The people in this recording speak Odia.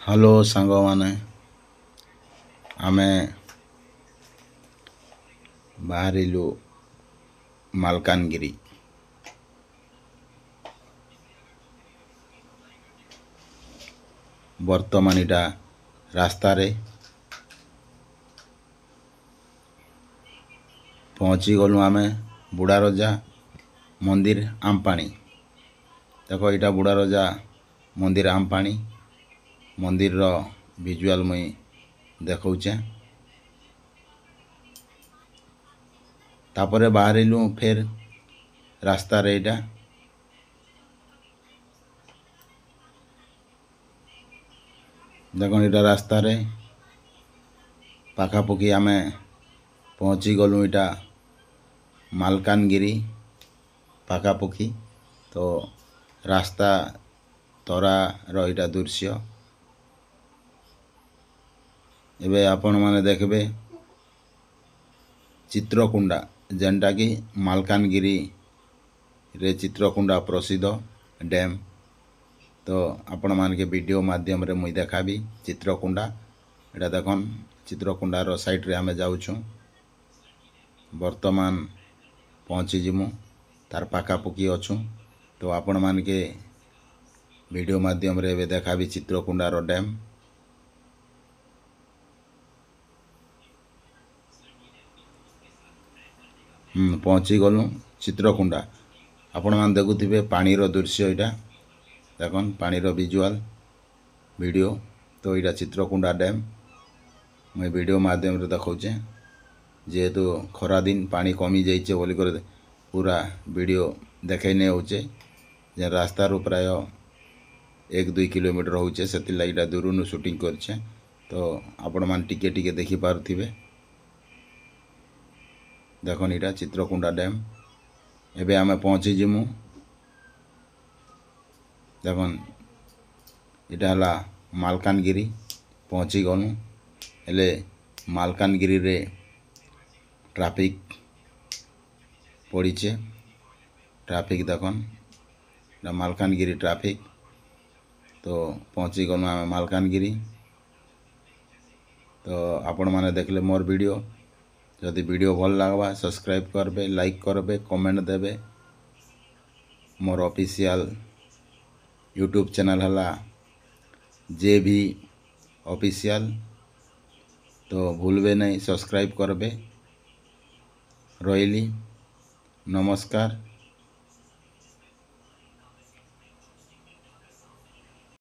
ହ୍ୟାଲୋ ସାଙ୍ଗମାନେ, ଆମେ ବାହାରିଲୁ ମାଲକାନଗିରି। ବର୍ତ୍ତମାନ ଏଟା ରାସ୍ତାରେ ପହଞ୍ଚିଗଲୁ ଆମେ ବୁଢ଼ାରଜା ମନ୍ଦିର ଆମପାଣି। ଦେଖ ଏଇଟା ବୁଢ଼ାରଜା ମନ୍ଦିର ଆମପାଣି। ମନ୍ଦିରର ଭିଜୁଆଲ ମୁଇଁ ଦେଖାଉଛେ। ତାପରେ ବାହାରିଲୁ ଫେର ରାସ୍ତାରେ ଏଇଟା ଦେଖୁন ଏଇଟା ରାସ୍ତାରେ ପାଖାପାଖି ଆମେ ପହଞ୍ଚିଗଲୁ ଏଇଟା ମାଲକାନଗିରି ପାଖାପାଖି। ତ ରାସ୍ତା ତରାର ଏଇଟା ଦୃଶ୍ୟ। ଏବେ ଆପଣମାନେ ଦେଖିବେ ଚିତ୍ରକୁଣ୍ଡା, ଯେନ୍ଟାକି ମାଲକାନଗିରିରେ ଚିତ୍ରକୁଣ୍ଡା ପ୍ରସିଦ୍ଧ ଡ୍ୟାମ୍। ତ ଆପଣମାନକେ ଭିଡ଼ିଓ ମାଧ୍ୟମରେ ମୁଇଁ ଦେखाବି ଚିତ୍ରକୁଣ୍ଡା। ଏଇଟା ଦେଖନ୍ ଚିତ୍ରକୁଣ୍ଡାର ସାଇଡ଼୍ରେ ଆମେ ଯାଉଛୁଁ। ବର୍ତ୍ତମାନ ପହଞ୍ଚିଯିମୁ, ତାର ପାଖାପାଖି ଅଛୁଁ। ତ ଆପଣମାନକେ ଭିଡ଼ିଓ ମାଧ୍ୟମରେ ଏବେ ଦେखाବି ଚିତ୍ରକୁଣ୍ଡାର ଡ୍ୟାମ୍। ପହଞ୍ଚିଗଲୁ ଚିତ୍ରକୁଣ୍ଡା। ଆପଣମାନେ ଦେଖୁଥିବେ ପାଣିର ଦୃଶ୍ୟ ଏଇଟା। ଦେଖନ୍ ପାଣିର ଭିଜୁଆଲ ଭିଡ଼ିଓ। ତ ଏଇଟା ଚିତ୍ରକୁଣ୍ଡା ଡ୍ୟାମ୍। ମୁଇଁ ଭିଡ଼ିଓ ମାଧ୍ୟମରେ ଦେଖାଉଛେ। ଯେହେତୁ ଖରାଦିନ ପାଣି କମି ଯାଇଛେ ବୋଲିକରି ପୁରା ଭିଡ଼ିଓ ଦେଖାଇ ନେଇ ହେଉଛେ। ଯେ ରାସ୍ତାରୁ ପ୍ରାୟ 1-2 କିଲୋମିଟର ହେଉଛେ, ସେଥିର୍ଲାଗି ଏଇଟା ଦୂରନୁ ସୁଟିଂ କରିଛେ। ତ ଆପଣମାନେ ଟିକେ ଟିକେ ଦେଖିପାରୁଥିବେ। ଦେଖନ୍ ଏଇଟା ଚିତ୍ରକୁଣ୍ଡା ଡ୍ୟାମ୍। ଏବେ ଆମେ ପହଞ୍ଚିଯିମୁ। ଦେଖନ୍ ଏଇଟା ହେଲା ମାଲକାନଗିରି। ପହଞ୍ଚିଗଲୁ। ହେଲେ ମାଲକାନଗିରିରେ ଟ୍ରାଫିକ୍ ପଡ଼ିଛେ। ଟ୍ରାଫିକ୍ ଦେଖନ୍, ଏଇଟା ମାଲକାନଗିରି ଟ୍ରାଫିକ୍। ତ ପହଞ୍ଚିଗଲୁ ଆମେ ମାଲକାନଗିରି। ତ ଆପଣମାନେ ଦେଖିଲେ ମୋର୍ ଭିଡ଼ିଓ। ଯଦି ଭିଡ଼ିଓ ଭଲ ଲାଗ୍ବା ସବସ୍କ୍ରାଇବ୍ କରବେ, ଲାଇକ୍ କରବେ, କମେଣ୍ଟ ଦେବେ। मोर ऑफिशियल यूट्यूब चैनल है JV ऑफिशियल। तो भूलबे नहीं, सब्सक्राइब करबे। रहिली, नमस्कार।